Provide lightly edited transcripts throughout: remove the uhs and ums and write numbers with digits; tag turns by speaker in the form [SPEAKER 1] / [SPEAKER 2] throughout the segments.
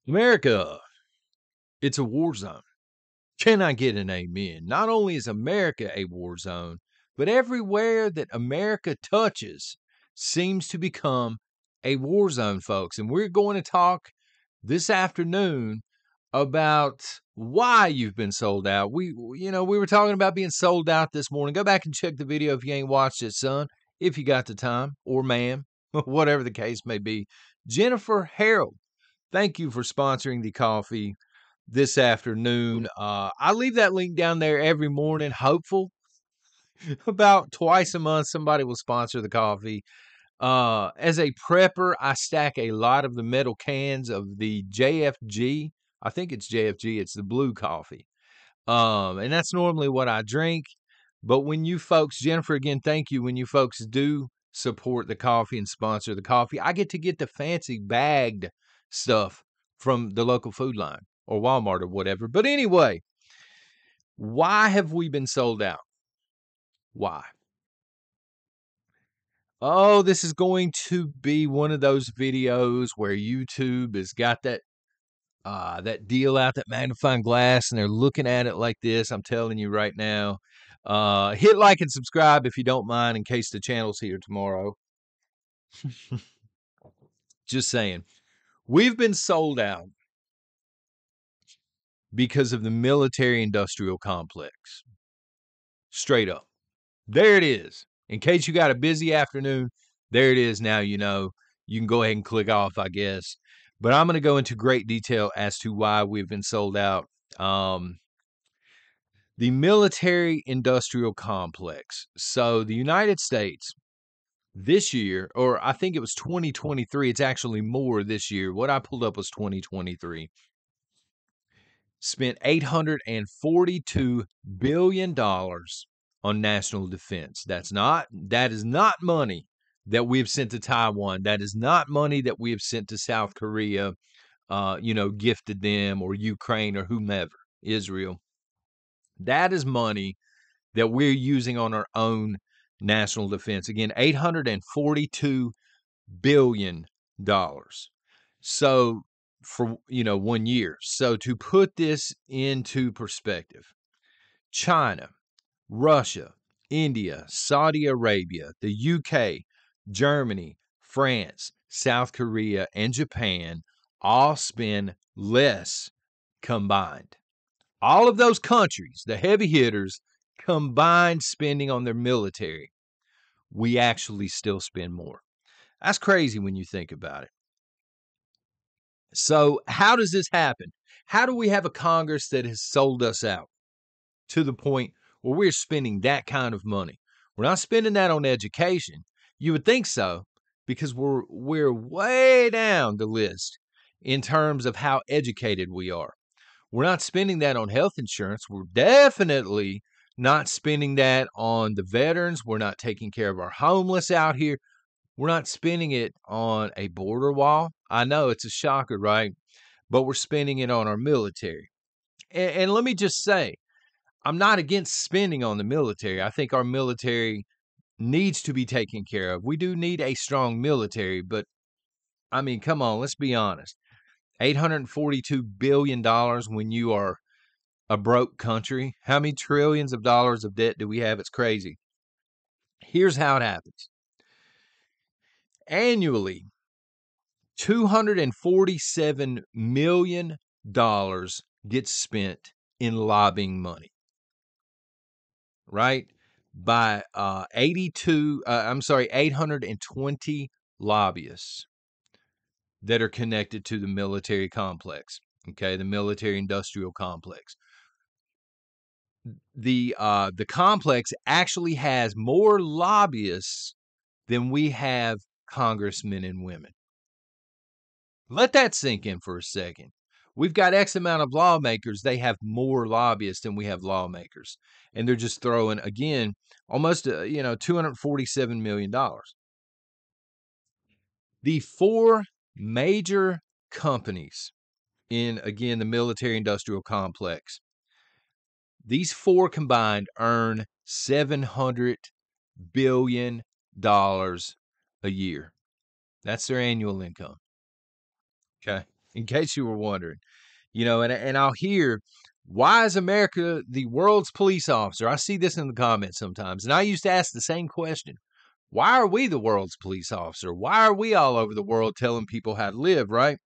[SPEAKER 1] America, it's a war zone. Can I get an amen? Not only is America a war zone, but everywhere that America touches seems to become a war zone, folks. And we're going to talk this afternoon about why you've been sold out. We were talking about being sold out this morning. Go back and check the video if you ain't watched it, son, if you got the time, or ma'am, whatever the case may be. Jennifer Harold, thank you for sponsoring the coffee this afternoon. I leave that link down there every morning, hopeful. About twice a month, somebody will sponsor the coffee. As a prepper, I stack a lot of the metal cans of the JFG. I think it's JFG. It's the blue coffee. And that's normally what I drink. But when you folks, Jennifer, again, thank you. When you folks do support the coffee and sponsor the coffee, I get to get the fancy bagged stuff from the local food line or Walmart or whatever. But anyway, why have we been sold out? Why? Oh, this is going to be one of those videos where YouTube has got that deal out, that magnifying glass, and they're looking at it like this. I'm telling you right now. Hit like and subscribe if you don't mind, in case the channel's here tomorrow. Just saying. We've been sold out because of the military-industrial complex. Straight up. There it is. In case you got a busy afternoon, there it is. Now you know. You can go ahead and click off, I guess. But I'm going to go into great detail as to why we've been sold out. The military-industrial complex. So the United States this year, or I think it was 2023, it's actually more this year. What I pulled up was 2023. Spent $842 billion on national defense. That is not money that we have sent to Taiwan. That is not money that we have sent to South Korea, gifted them, or Ukraine, or whomever, Israel. That is money that we're using on our own national defense. Again, $842 billion. So for 1 year. So to put this into perspective, China, Russia, India, Saudi Arabia, the UK, Germany, France, South Korea, and Japan all spend less combined. All of those countries, the heavy hitters, combined spending on their military, we actually still spend more. That's crazy when you think about it. So how does this happen? How do we have a Congress that has sold us out to the point where we're spending that kind of money? We're not spending that on education. You would think so, because we're way down the list in terms of how educated we are. We're not spending that on health insurance. We're definitely not spending that on the veterans. We're not taking care of our homeless out here. We're not spending it on a border wall. I know it's a shocker, right? But we're spending it on our military. And let me just say, I'm not against spending on the military. I think our military needs to be taken care of. We do need a strong military, but I mean, come on, let's be honest. $842 billion when you are a broke country. How many trillions of dollars of debt do we have? It's crazy. Here's how it happens. Annually, $247 million gets spent in lobbying money, right? By 820 lobbyists that are connected to the military complex, okay, the military-industrial complex. The complex actually has more lobbyists than we have congressmen and women. Let that sink in for a second. We've got X amount of lawmakers. They have more lobbyists than we have lawmakers. And they're just throwing, again, almost, $247 million. The four major companies in, again, the military-industrial complex, these four combined earn $700 billion a year. That's their annual income. Okay. in case you were wondering. And I'll hear, why is America the world's police officer? I see this in the comments sometimes, and I used to ask the same question. Why are we the world's police officer? Why are we all over the world telling people how to live, right?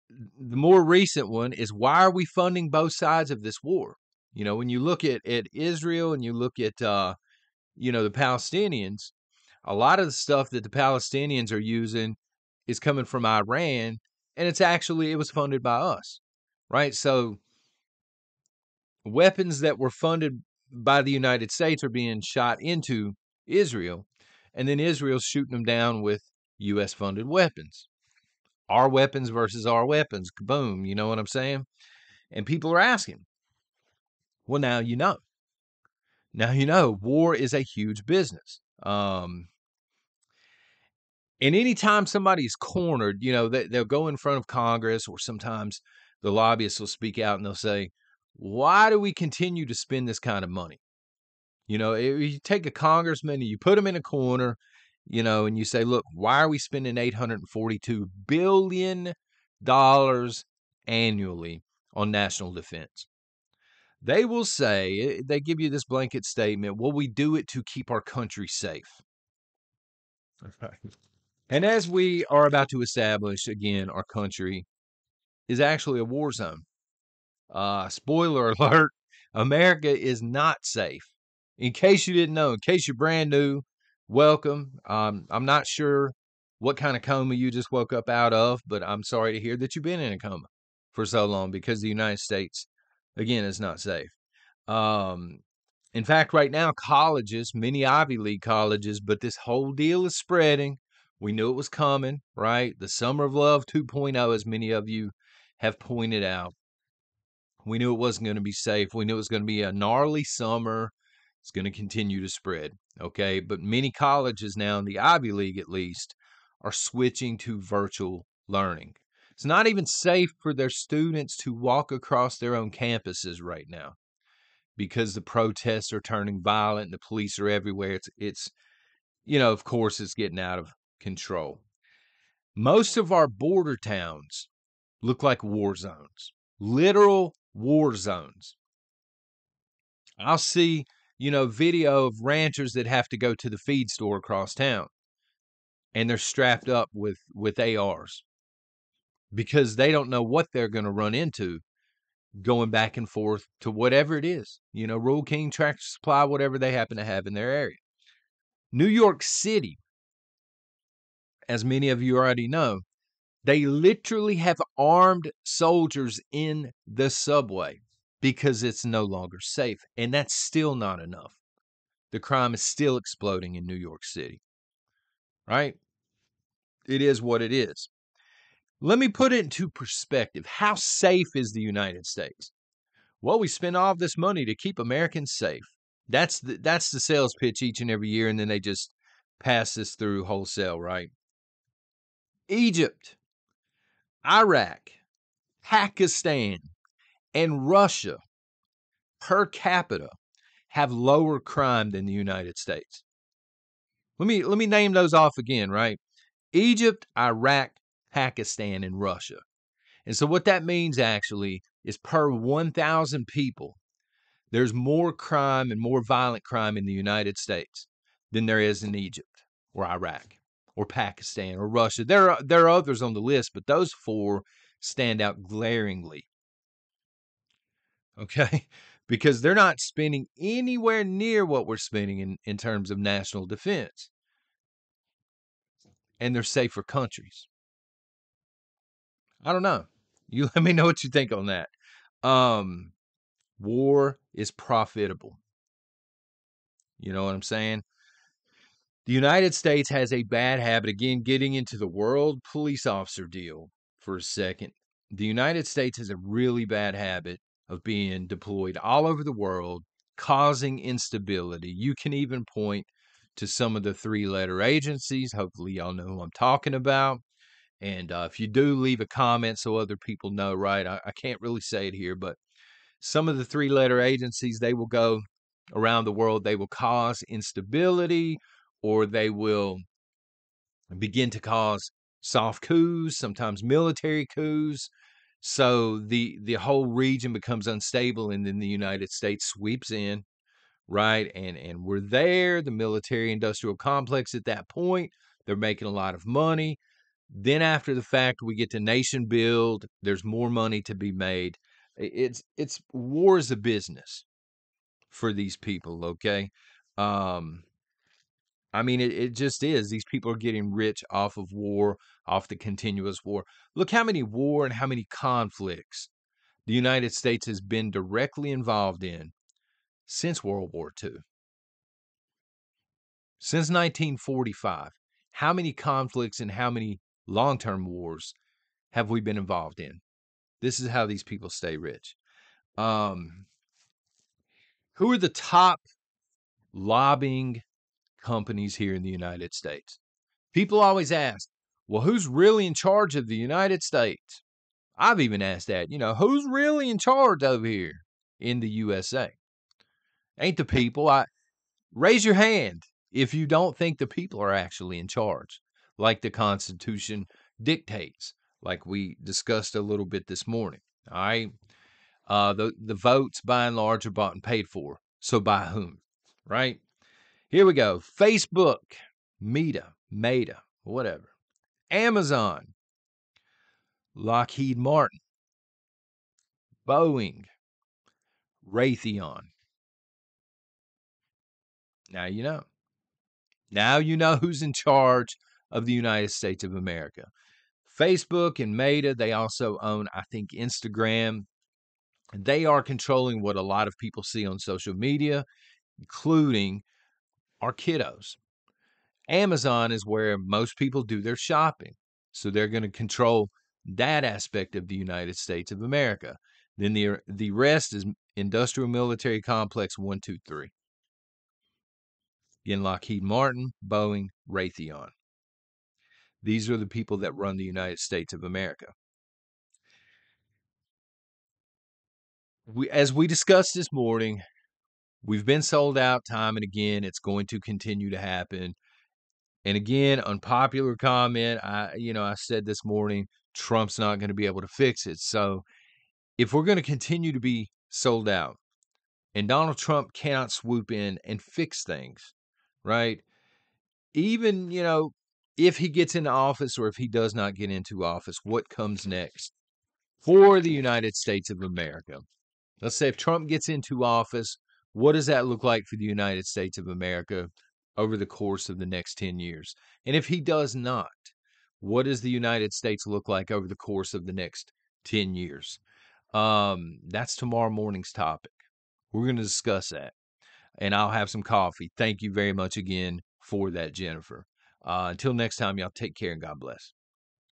[SPEAKER 1] The more recent one is, why are we funding both sides of this war? When you look at Israel and you look at, the Palestinians, a lot of the stuff that the Palestinians are using is coming from Iran, and it was funded by us, right? So weapons that were funded by the United States are being shot into Israel, and then Israel's shooting them down with U.S. funded weapons. Our weapons versus our weapons. Kaboom. You know what I'm saying? And people are asking, well, now you know. Now you know. War is a huge business. And anytime somebody's cornered, they'll go in front of Congress, or sometimes the lobbyists will speak out and they'll say, why do we continue to spend this kind of money? You take a congressman and you put him in a corner, and you say, look, why are we spending $842 billion annually on national defense? They will say, they give you this blanket statement, well, we do it to keep our country safe. And as we are about to establish, again, our country is actually a war zone. Spoiler alert, America is not safe. In case you didn't know, in case you're brand new, welcome. I'm not sure what kind of coma you just woke up out of, but I'm sorry to hear that you've been in a coma for so long, because the United States, again, is not safe. In fact, right now, colleges, many Ivy League colleges, but this whole deal is spreading. We knew it was coming, right? The Summer of Love 2.0, as many of you have pointed out. We knew it wasn't going to be safe. We knew it was going to be a gnarly summer. It's going to continue to spread, okay? But many colleges now, in the Ivy League at least, are switching to virtual learning. It's not even safe for their students to walk across their own campuses right now, because the protests are turning violent. The police are everywhere. It's of course, it's getting out of control. Most of our border towns look like war zones, literal war zones. I'll see, video of ranchers that have to go to the feed store across town, and they're strapped up with ARs, because they don't know what they're going to run into going back and forth to whatever it is, Rural King, Tractor Supply, whatever they happen to have in their area. New York City, as many of you already know, they literally have armed soldiers in the subway because it's no longer safe. And that's still not enough. The crime is still exploding in New York City, right? It is what it is. Let me put it into perspective. How safe is the United States? Well, we spend all of this money to keep Americans safe. That's the sales pitch each and every year, and then they just pass this through wholesale, right? Egypt, Iraq, Pakistan, and Russia per capita have lower crime than the United States. Let me name those off again, right? Egypt, Iraq, Pakistan, and Russia. And so what that means actually is, per 1,000 people, there's more crime and more violent crime in the United States than there is in Egypt or Iraq or Pakistan or Russia. There are others on the list, but those four stand out glaringly. Okay? Because they're not spending anywhere near what we're spending in terms of national defense. And they're safer countries. I don't know. You let me know what you think on that. War is profitable. You know what I'm saying? The United States has a bad habit, again, getting into the world police officer deal for a second. The United States has a really bad habit of being deployed all over the world, causing instability. You can even point to some of the three-letter agencies. Hopefully y'all know who I'm talking about. And if you do, leave a comment so other people know, right? I can't really say it here, but some of the three-letter agencies, they will go around the world. They will cause instability, or they will begin to cause soft coups, sometimes military coups. So the whole region becomes unstable, and then the United States sweeps in, right? And we're there, the military industrial complex at that point. They're making a lot of money. Then after the fact, we get to nation build. There's more money to be made. It's war is a business for these people, okay? Um, I mean, it just is. These people are getting rich off of war, off the continuous war. Look how many war and how many conflicts the United States has been directly involved in since World War II. Since 1945, how many conflicts and how many long-term wars have we been involved in? This is how these people stay rich. Um, who are the top lobbying companies here in the United States? People always ask, well, who's really in charge of the United States? I've even asked that, who's really in charge over here in the USA? Ain't the people? Raise your hand if you don't think the people are actually in charge, like the Constitution dictates, like we discussed a little bit this morning. All right. The votes by and large are bought and paid for. So by whom? Right? Here we go. Facebook, Meta, whatever. Amazon, Lockheed Martin, Boeing, Raytheon. Now you know. Now you know who's in charge of the United States of America. Facebook and Meta, they also own, I think, Instagram. They are controlling what a lot of people see on social media, including our kiddos. Amazon is where most people do their shopping. So they're going to control that aspect of the United States of America. Then the rest is industrial military complex 1, 2, 3. Again, Lockheed Martin, Boeing, Raytheon. These are the people that run the United States of America. As we discussed this morning, we've been sold out time and again. It's going to continue to happen. And again, unpopular comment. I said this morning, Trump's not going to be able to fix it. So if we're going to continue to be sold out and Donald Trump cannot swoop in and fix things, right? Even, if he gets into office or if he does not get into office, what comes next for the United States of America? Let's say if Trump gets into office, what does that look like for the United States of America over the course of the next 10 years? And if he does not, what does the United States look like over the course of the next 10 years? That's tomorrow morning's topic. We're going to discuss that, and I'll have some coffee. Thank you very much again for that, Jennifer. Until next time, y'all take care and God bless.